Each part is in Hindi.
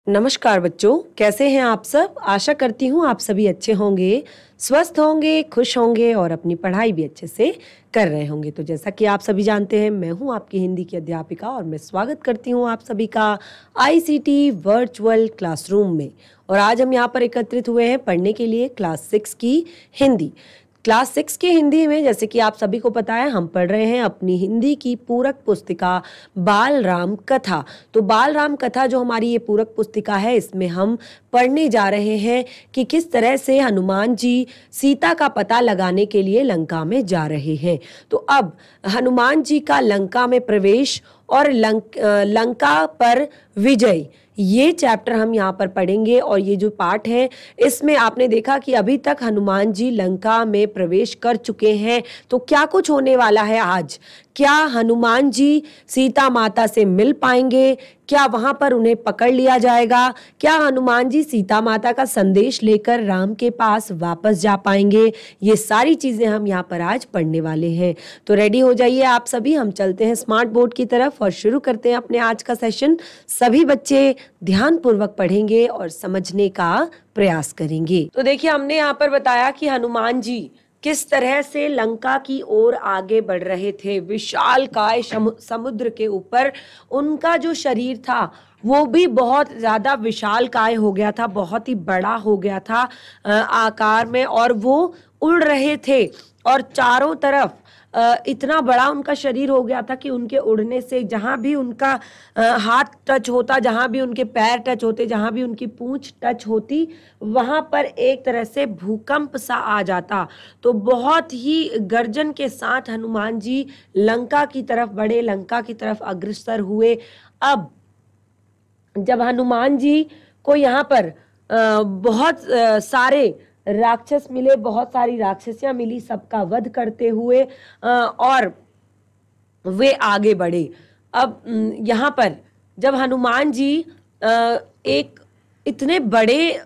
नमस्कार बच्चों, कैसे हैं आप सब। आशा करती हूँ आप सभी अच्छे होंगे, स्वस्थ होंगे, खुश होंगे और अपनी पढ़ाई भी अच्छे से कर रहे होंगे। तो जैसा कि आप सभी जानते हैं, मैं हूँ आपकी हिंदी की अध्यापिका और मैं स्वागत करती हूँ आप सभी का आईसीटी वर्चुअल क्लासरूम में। और आज हम यहाँ पर एकत्रित हुए हैं पढ़ने के लिए क्लास 6 की हिंदी। क्लास 6 की हिंदी में जैसे कि आप सभी को पता है, हम पढ़ रहे हैं अपनी हिंदी की पूरक पुस्तिका बाल राम कथा। तो बाल राम कथा जो हमारी ये पूरक पुस्तिका है, इसमें हम पढ़ने जा रहे हैं कि किस तरह से हनुमान जी सीता का पता लगाने के लिए लंका में जा रहे हैं। तो अब हनुमान जी का लंका में प्रवेश और लंका पर विजय, ये चैप्टर हम यहाँ पर पढ़ेंगे। और ये जो पाठ है, इसमें आपने देखा कि अभी तक हनुमान जी लंका में प्रवेश कर चुके हैं। तो क्या कुछ होने वाला है आज? क्या हनुमान जी सीता माता से मिल पाएंगे? क्या वहां पर उन्हें पकड़ लिया जाएगा? क्या हनुमान जी सीता माता का संदेश लेकर राम के पास वापस जा पाएंगे? ये सारी चीजें हम यहाँ पर आज पढ़ने वाले हैं। तो रेडी हो जाइए आप सभी, हम चलते हैं स्मार्ट बोर्ड की तरफ और शुरू करते हैं अपने आज का सेशन। सभी बच्चे ध्यानपूर्वक पढ़ेंगे और समझने का प्रयास करेंगे। तो देखिए, हमने यहाँ पर बताया कि हनुमान जी किस तरह से लंका की ओर आगे बढ़ रहे थे। विशालकाय समुद्र के ऊपर उनका जो शरीर था वो भी बहुत ज्यादा विशालकाय हो गया था, बहुत ही बड़ा हो गया था आकार में, और वो उड़ रहे थे। और चारों तरफ इतना बड़ा उनका शरीर हो गया था कि उनके उड़ने से जहां भी उनका हाथ टच होता, जहां भी उनके पैर टच होते, जहां भी उनकी पूंछ टच होती, वहां पर एक तरह से भूकंप सा आ जाता। तो बहुत ही गर्जन के साथ हनुमान जी लंका की तरफ बढ़े, लंका की तरफ अग्रसर हुए। अब जब हनुमान जी को यहाँ पर बहुत सारे राक्षस मिले, बहुत सारी राक्षसियां मिली, सबका वध करते हुए और वे आगे बढ़े। अब यहाँ पर जब हनुमान जी एक इतने बड़े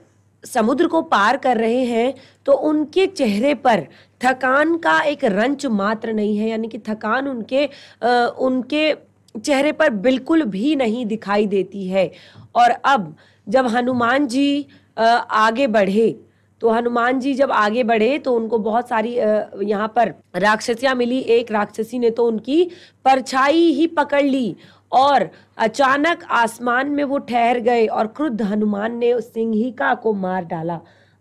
समुद्र को पार कर रहे हैं, तो उनके चेहरे पर थकान का एक रंच मात्र नहीं है, यानी कि थकान उनके चेहरे पर बिल्कुल भी नहीं दिखाई देती है। और अब जब हनुमान जी आगे बढ़े, तो हनुमान जी जब आगे बढ़े तो उनको बहुत सारी यहाँ पर राक्षसियां मिली। एक राक्षसी ने तो उनकी परछाई ही पकड़ ली और अचानक आसमान में वो ठहर गए और क्रुद्ध हनुमान ने उस सिंहिका को मार डाला।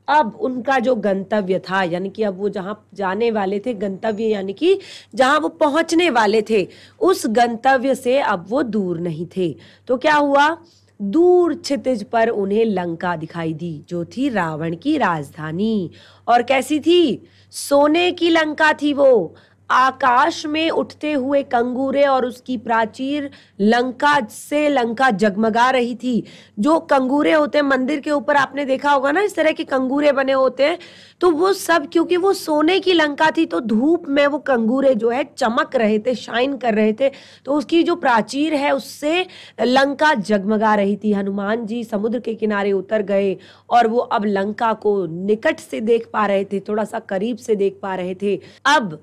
अब उनका जो गंतव्य था, यानी कि अब वो जहां जाने वाले थे, गंतव्य यानी कि जहां वो पहुंचने वाले थे, उस गंतव्य से अब वो दूर नहीं थे। तो क्या हुआ? दूर क्षितिज पर उन्हें लंका दिखाई दी, जो थी रावण की राजधानी। और कैसी थी? सोने की लंका थी वो। आकाश में उठते हुए कंगूरे और उसकी प्राचीर लंका से लंका जगमगा रही थी। जो कंगूरे होते हैं मंदिर के ऊपर, आपने देखा होगा ना, इस तरह के कंगूरे बने होते हैं। तो वो सब क्योंकि वो सोने की लंका थी, तो धूप में वो कंगूरे जो है चमक रहे थे, शाइन कर रहे थे। तो उसकी जो प्राचीर है उससे लंका जगमगा रही थी। हनुमान जी समुद्र के किनारे उतर गए और वो अब लंका को निकट से देख पा रहे थे, थोड़ा सा करीब से देख पा रहे थे। अब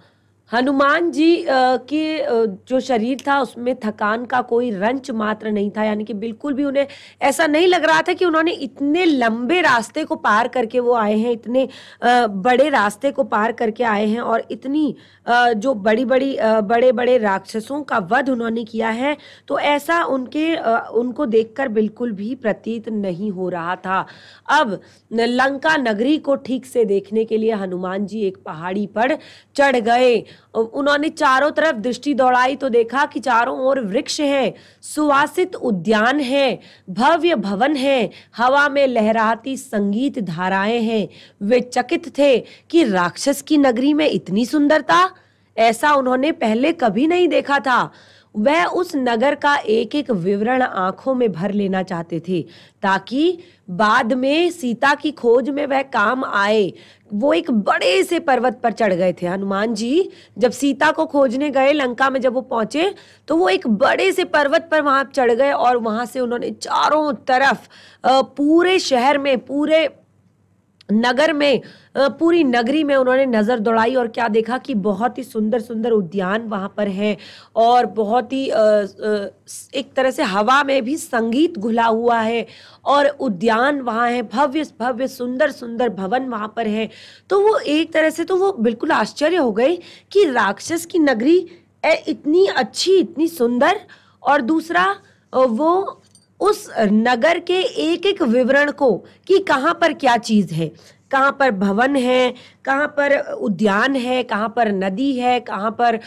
हनुमान जी के जो शरीर था उसमें थकान का कोई रंच मात्र नहीं था, यानी कि बिल्कुल भी उन्हें ऐसा नहीं लग रहा था कि उन्होंने इतने लंबे रास्ते को पार करके वो आए हैं, इतने बड़े रास्ते को पार करके आए हैं और इतनी जो बड़े बड़े राक्षसों का वध उन्होंने किया है। तो ऐसा उनको देखकर बिल्कुल भी प्रतीत नहीं हो रहा था। अब लंका नगरी को ठीक से देखने के लिए हनुमान जी एक पहाड़ी पर चढ़ गए। उन्होंने चारों तरफ दृष्टि दौड़ाई तो देखा कि चारों ओर वृक्ष हैं, सुवासित उद्यान है, भव्य भवन है, हवा में लहराती संगीत धाराएं हैं। वे चकित थे कि राक्षस की नगरी में इतनी सुंदरता, ऐसा उन्होंने पहले कभी नहीं देखा था। वह उस नगर का एक एक विवरण आंखों में भर लेना चाहते थे, ताकि बाद में सीता की खोज में वह काम आए। वो एक बड़े से पर्वत पर चढ़ गए थे हनुमान जी। जब सीता को खोजने गए लंका में, जब वो पहुंचे तो वो एक बड़े से पर्वत पर वहां चढ़ गए और वहां से उन्होंने चारों तरफ पूरे शहर में, पूरे नगर में पूरी नगरी में उन्होंने नज़र दौड़ाई और क्या देखा कि बहुत ही सुंदर सुंदर उद्यान वहाँ पर हैं और बहुत ही एक तरह से हवा में भी संगीत घुला हुआ है और उद्यान वहाँ है, भव्य भव्य सुंदर सुंदर भवन वहाँ पर है। तो वो एक तरह से तो वो बिल्कुल आश्चर्य हो गए कि राक्षस की नगरी इतनी अच्छी, इतनी सुंदर, और दूसरा वो उस नगर के एक एक विवरण को कि कहाँ पर क्या चीज़ है, कहाँ पर भवन है, कहाँ पर उद्यान है, कहाँ पर नदी है, कहाँ पर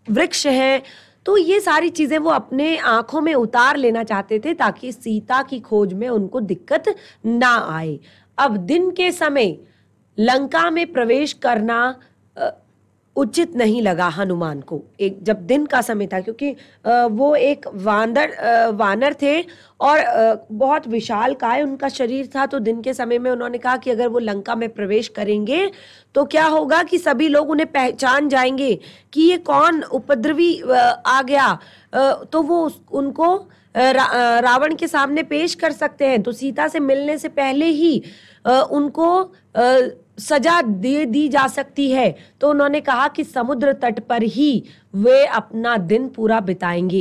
वृक्ष है, तो ये सारी चीज़ें वो अपने आंखों में उतार लेना चाहते थे ताकि सीता की खोज में उनको दिक्कत ना आए। अब दिन के समय लंका में प्रवेश करना उचित नहीं लगा हनुमान को, एक जब दिन का समय था, क्योंकि वो एक वानर थे और बहुत विशालकाय उनका शरीर था। तो दिन के समय में उन्होंने कहा कि अगर वो लंका में प्रवेश करेंगे तो क्या होगा कि सभी लोग उन्हें पहचान जाएंगे कि ये कौन उपद्रवी आ गया, तो वो उनको रावण के सामने पेश कर सकते हैं। तो सीता से मिलने से पहले ही उनको सजा दे दी जा सकती है। तो उन्होंने कहा कि समुद्र तट पर ही वे अपना दिन पूरा बिताएंगे।